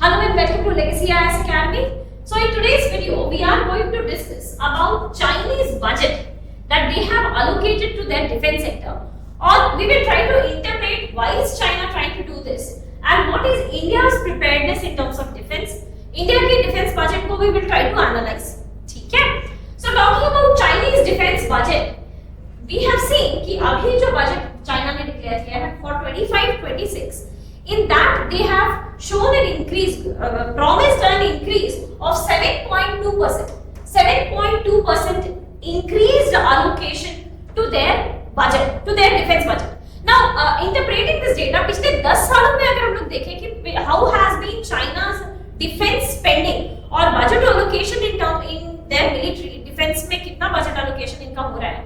Hello and welcome to Legacy IAS Academy. So in today's video, we are going to discuss about Chinese budget that they have allocated to their defense sector, or we will try to interpret why is China trying to do this and what is India's preparedness in terms of defense. India के defense budget को we will try to analyze. ठीक है? So talking about Chinese defense budget, we have seen कि अभी जो budget China ने declare किया है for 25-26, in that they have shown an increase, promised an increase of 7.2%. 7.2% increased allocation to their budget, to their defense budget. Now, interpreting this data, पिछले 10 सालों में अगर हम लोग देखें कि how has been China's defense spending और budget allocation in their military defense में कितना budget allocation इनका हो रहा है,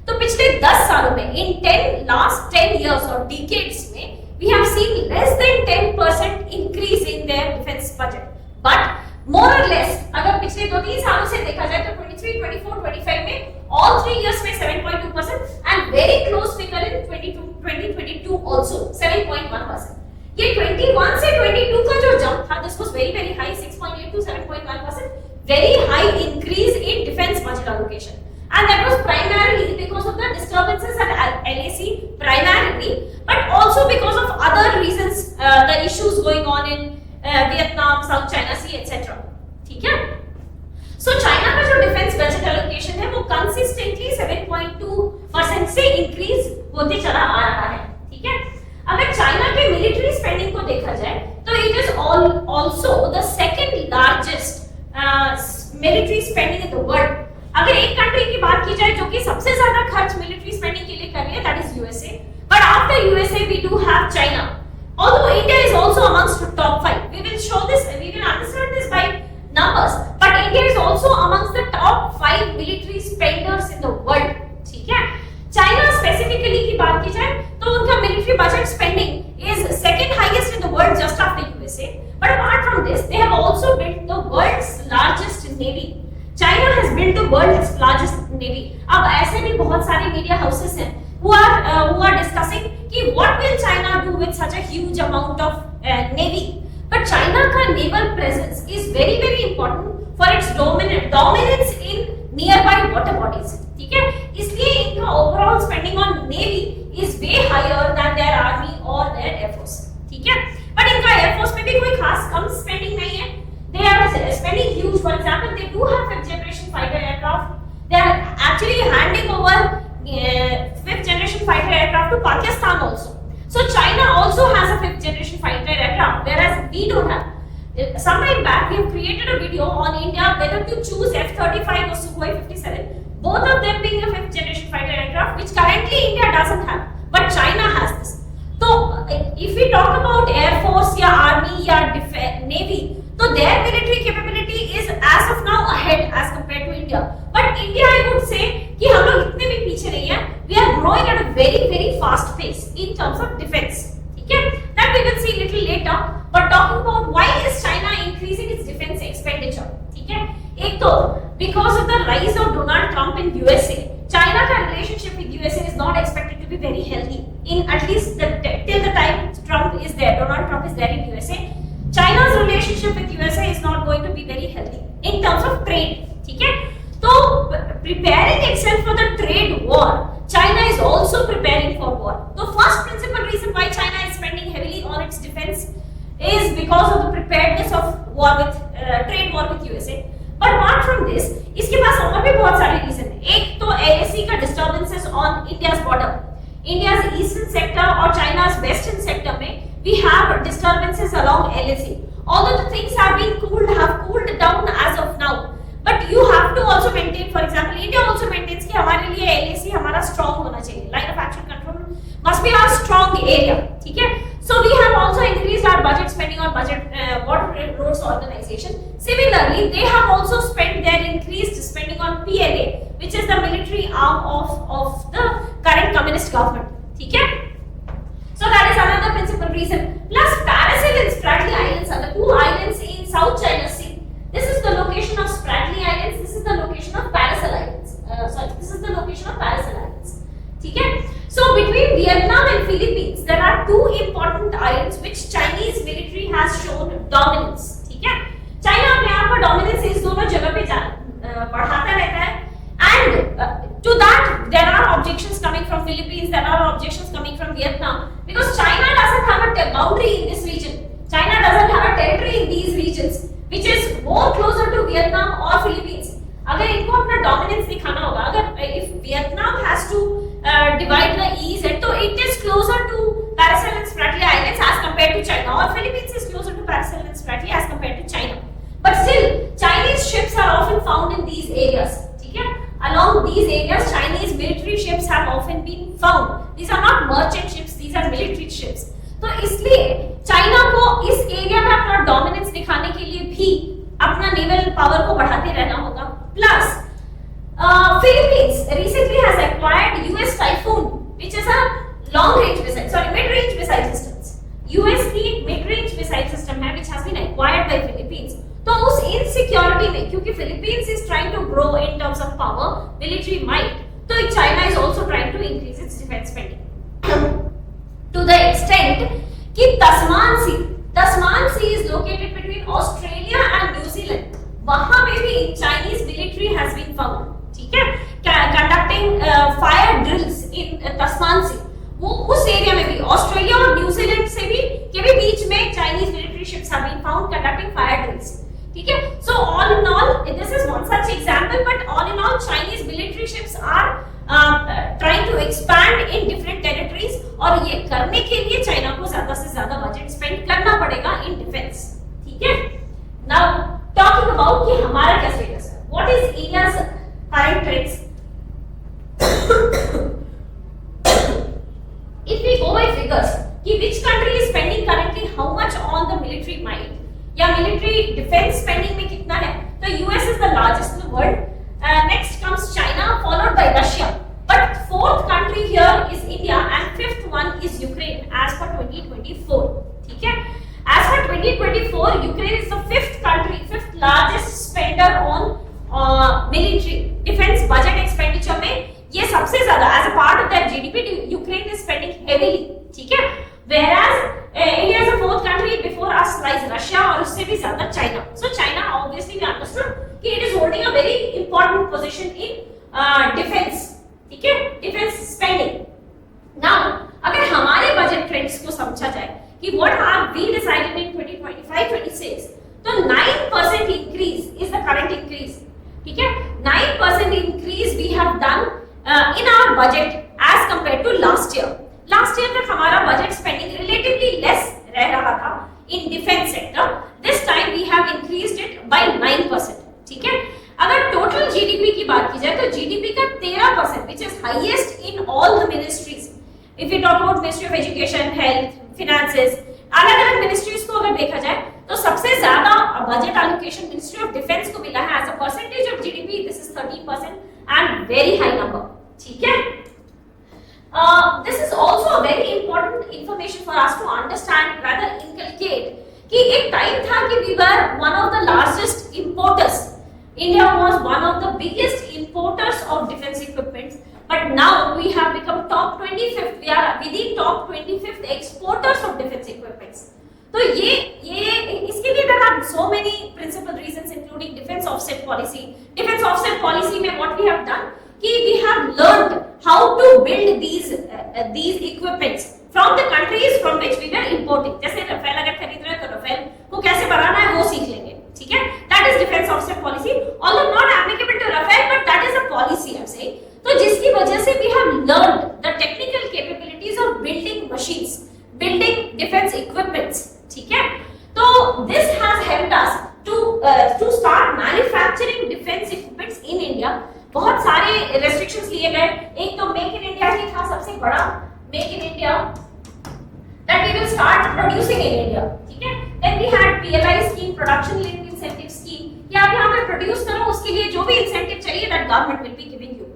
तो पिछले 10 सालों में in last 10 years or decades में we have seen less than 10% increase in their defense budget. But more or less, अगर पिछले 2-3 सालों से देखा जाए तो 23, 24, 25 में all 3 years में 7.2% and very close figure in 2022 also 7.1%. ये 21 से 22 का जो jump था, this was very high, 6.8 to 7.1%, very high increase in defense budget allocation. And that was primarily because of the disturbances at LAC primarily, but also because of other reasons, the issues going on in Vietnam, South China Sea, etc. ठीक है? So China का जो defense budget allocation है वो consistently 7.2% से increase होते चला आ रहा है. ठीक है? अगर China के military spending को देखा जाए तो it is also the second largest military spending in the world. अगर एक कंट्री की बात की जाए जो कि सबसे ज्यादा खर्च मिलिट्री स्पेंडिंग के लिए कर रही है, that is USA. But after USA we do have China. Although India is also amongst the top 5. We will show this, we will understand this by numbers. But India is also amongst the top 5 military spenders in the world. ठीक है? China specifically की बात की जाए तो उनका military budget spending is second highest in the world just after USA. But apart from this, they have also built the world's largest navy. China has built the world's largest navy. अब ऐसे भी बहुत सारे media houses हैं who are discussing कि what will China do with such a huge amount of navy. But China का naval presence is very important for its dominance in nearby water bodies. ठीक है? इसलिए इनका overall spending on navy is way higher than their army or their air force. ठीक है? But इनका air force में भी कोई खास कम spending नहीं है. They are spending huge. For example, they do have 5th generation fighter aircraft. They are actually handing over 5th generation fighter aircraft to Pakistan also. So China also has a 5th generation fighter aircraft, whereas we don't have. Some time back, we have created a video on India whether to choose F-35 or Sukhoi 57. Both of them being a 5th generation fighter aircraft, which currently India doesn't have, but China has this. So if we talk about air force, या army, या navy, so their military capability is as of now ahead as compared to India. But India, I would say कि हम लोग इतने भी पीछे नहीं हैं. We are growing at a very fast pace in terms of defense. ठीक है? That we will see little later. But talking about why is China increasing its defense expenditure? ठीक है? एक तो because of the rise of Donald Trump in USA, China का relationship with USA is not expected to be very healthy. In at least till the time Trump is there, Donald Trump is there in USA. China's relationship with USA is not going to be very healthy in terms of trade. ठीक है? तो preparing itself for the trade war, China is also preparing for war. The first principal reason why China is spending heavily on its defense is because of the preparedness of war with trade war with USA. But apart from this, इसके पास और भी बहुत सारे reason हैं. एक तो LAC का disturbances on India's border. India's eastern sector और China's western sector में we have disturbances along LAC. Although the things have cooled down as of now, but you have to also maintain. For example, India also maintains कि हमारे लिए LAC हमारा strong होना चाहिए. Line of action control must be our strong area. ठीक है? So we have also increased our budget spending on border roads organization. Similarly, they have also spent their increased spending on PLA, which is the military arm of the current communist government. ठीक है? So that is another principal reason. Plus Parasil and Spratly Islands are the two islands in South China Sea. This is the location of Spratly Islands. This is the location of Parasil Islands. This is the location of Parasil Islands. ठीक है? So between Vietnam and Philippines, there are two important islands which Chinese military has shown dominance. जगह पे बढ़ाता रहता है. And to that there are objections coming from Philippines, there are objections coming from Vietnam, because China doesn't have a boundary in this region. China doesn't have a territory in these regions which is more closer to Vietnam or Philippines. अगर इनको अपना dominance दिखाना होगा, अगर if Vietnam has to divide the EEZ, तो it is closer to Paracel and Spratly Islands as compared to China, or Philippines is closer to Paracel and Spratly as compared to China. But still, Chinese ships are often found in these areas. ठीक है? Along these areas, Chinese military ships have often been found. These are not merchant ships; these are military ships. तो इसलिए China को इस area में अपना dominance दिखाने के लिए भी अपना नेवल पावर को बढ़ाते रहना होगा. Plus Philippines recently has acquired US Typhoon, which is a mid-range missile systems. US की mid-range missile system है which has been acquired by Philippines. तो उस insecurity में, क्योंकि Philippines is trying to grow in terms of power, military might, तो China is also trying to increase its defense spending to the extent कि Tasman Sea is located between Australia and New Zealand. वहां में भी Chinese military has been found. ठीक है? Conducting fire drills in Tasman Sea. वो उस area में भी ऑस्ट्रेलिया और न्यूजीलैंड से भी के भी बीच में Chinese military ships have been found conducting fire drills. ठीक है? So all in all, this is one such example, but all in all, Chinese military ships are trying to expand in different territories, और ये करने के लिए China को ज्यादा से ज्यादा बजट स्पेंड करना पड़ेगा इन डिफेंस. ठीक है? Now talking about कि हमारा क्या स्टेटस है, what is India's current trends? If we go by figures, कि which country is spending currently how much on the military might या military defense spending में कितना है, तो US is the largest in the world. Next comes China, followed by Russia. But fourth country here is India, and fifth one is Ukraine as per 2024. ठीक है? As per 2024, Ukraine is the fifth largest spender on military defense budget expenditure में. ये सबसे ज्यादा as a part of their GDP, Ukraine is spending heavily. ठीक है? Whereas India is the fourth country, before us lies Russia, और उससे भी ज्यादा China. So China obviously we understood कि it is holding a very important position in defense. ठीक है? Defense spending. Now अगर हमारे बजट ट्रेंड्स को समझा जाए कि what have we decided in 2025-26, तो 9% increase is the current increase. ठीक है? 9% increase we have done in our budget as compared to last year. Last year तक हमारा बजट स्पेंडिंग relatively less रह रहा था in defense sector. This time we have increased it by 9%. ठीक है? अगर total GDP की बात की जाए तो GDP का 13%, which is highest in all the ministries. If we talk about Ministry of Education, Health, Finances, अलग-अलग ministries को अगर देखा जाए तो सबसे ज्यादा budget allocation Ministry of Defense को मिला है as a percentage of GDP. This is 13% and very high number. ठीक है? This is also a very important information for us to understand, rather inculcate, कि एक टाइम था कि we were one of the largest importers. India was one of the biggest importers of defense equipment, but now we have become top 25th. We are within top 25th exporters of defense equipments. तो ये इसके लिए there are so many principal reasons, including defense offset policy. Defense offset policy में what we have done कि we have learned how to build these equipments from the countries from which we were importing. जैसे Rafale अगर खरीद रहे हैं तो Rafale को कैसे बनाना है वो सीख लेंगे. ठीक है? That is defense offset policy. Although not applicable to Rafale, but that is a policy I'm saying. तो जिसकी वजह से we have learned the technical capabilities of building machines, building defense equipments. ठीक है? तो this has helped us to start manufacturing defense equipments in India. बहुत सारे restrictions लिए गए. एक तो मेक इन इंडिया ही था सबसे बड़ा, make in India, that we will start producing in India. ठीक है? Then we had PLI scheme, production linked incentive scheme, कि आप यहाँ पे प्रोड्यूस करो, उसके लिए जो भी इंसेंटिव चाहिए that government will be giving you.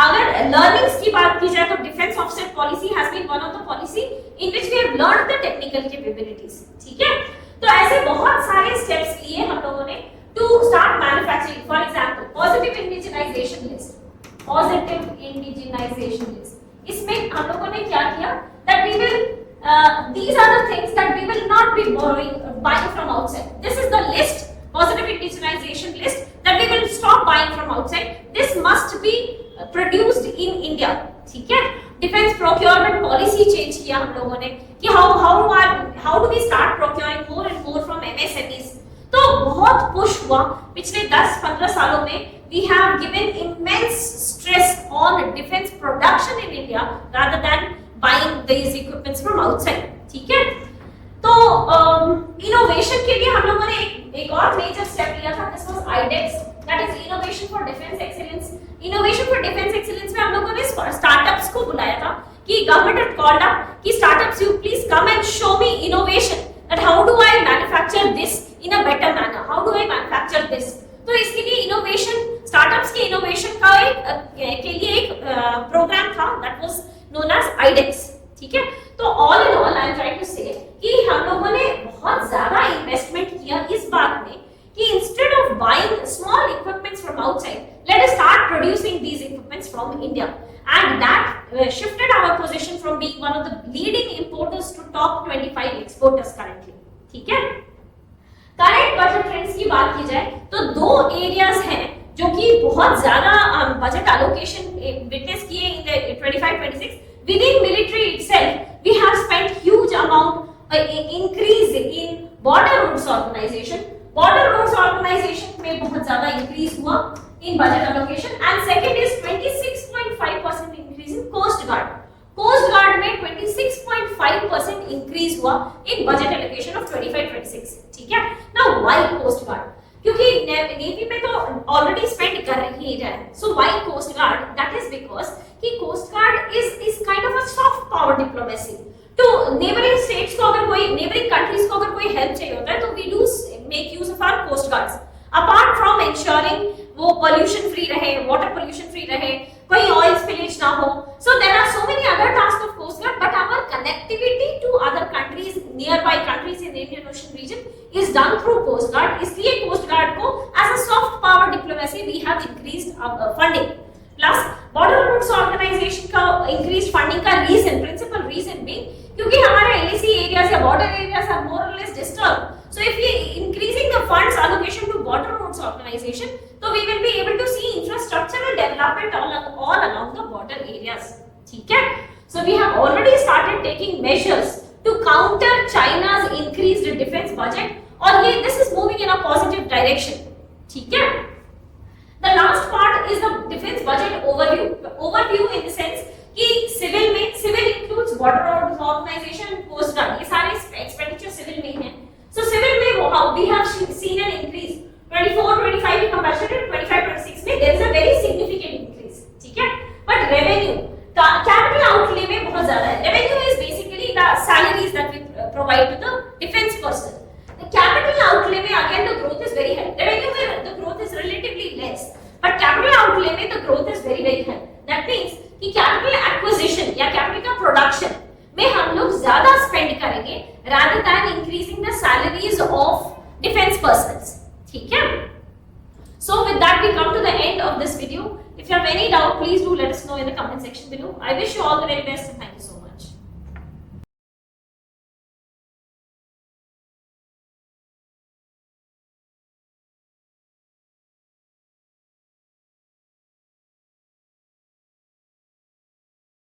अगर लर्निंग्स की बात की जाए तो defence offset policy has been one of the policy in which we have learned the technical capabilities. ठीक है? तो ऐसे बहुत सारे स्टेप्स लिए हम लोगों ने to start manufacturing. For example positive indigenisation list, positive indigenisation list, इसमें हम लोगों ने क्या किया that we will these are the things that we will not be buying from outside. This is the list positive indigenization list that we will stop buying from outside. This must be produced in India. ठीक है, defence procurement policy change किया हम लोगों ने कि how do we start procuring more and more from MSMEs. तो बहुत push हुआ पिछले 10-15 सालों में. We have given immense stress on defence production in India rather than buying these equipments from outside. ठीक है, तो इनोवेशन के लिए हम लोगों ने एक और मेजर स्टेप लिया था. This was iDEX, that is innovation for defence excellence. Innovation for defence excellence में हम लोगों ने स्टार्टअप्स को बुलाया था कि गवर्नमेंट हैड कॉल्ड अप कि startups you please come and show me innovation, that how do I manufacture this in a better manner, how do I manufacture this. तो इसके लिए इनोवेशन, स्टार्टअप्स के इनोवेशन का के लिए एक प्रोग्राम था that was known as iDEX. ठीक है, तो all in all I am trying to say कि हम लोगों ने बहुत ज्यादा इन्वेस्टमेंट किया इस बात में कि instead of buying small equipments from outside, let us start producing these equipments from India. And that shifted our position from being one of the leading importers to top 25 exporters currently. ठीक है, current budget trends की बात की जाए तो दो areas हैं जो कि बहुत ज्यादा बजट एलोकेशन विटनेस किए in the 25-26. within military itself we have spent huge amount increase in border roads organization. border roads organization में बहुत ज्यादा increase हुआ in budget allocation. and second is 26.5% increase in coast guard. coast guard में 26.5% increase हुआ in budget allocation of 25-26. ठीक है, now why coast guard? क्योंकि navy में तो ऑलरेडी स्पेंड कर ही रहा है. So why coast guard? That is because कि coast guard is kind of a soft power diplomacy to neighbouring states को. अगर कोई नेबरिंग कंट्रीज को अगर कोई हेल्प चाहिए होता है तो we do make use of our coast guards. Apart from ensuring वो पोल्यूशन फ्री रहे, वाटर पोल्यूशन फ्री रहे, कोई ऑयल स्पिलेज ना हो. So there are so many other task of coast guard, but our connectivity to other countries, nearby countries in Indian ocean region is done through coast guard. इसलिए coast guard को as a soft power diplomacy we have increased funding. plus border roads organization का increased funding का reason, principal reason being क्योंकि हमारे LAC areas या border areas are more or less disturbed. so if we increasing the funds allocation to border roads organization, so we will be able to see infrastructural development all along the border areas. ठीक है, so we have already started taking measures to counter China's increased defense budget. और ये this is moving in a positive direction. ठीक है, the last part is the defense budget overview. Overview in the sense कि civil में, civil includes border roads organization and coast guard, ये सारे expenditure civil में हैं. so सिविल में we have seen an increase 24-25 in comparison to 25-26 में there is a very significant increase. ठीक है, but revenue capital outlay में बहुत ज्यादा है. revenue is basically the salaries that we provide to the defense personnel. The capital outlay में again the growth is very high. Revenue में the growth is relatively less, but capital outlay में the growth is very high. That means कि capital acquisition या capital का production में हम लोग ज्यादा spend करेंगे rather than increasing the salaries of defense personnel. ठीक है? So with that we come to the end of this video. If you have any doubt, please do let us know in the comment section below. I wish you all the very best and thank you so much.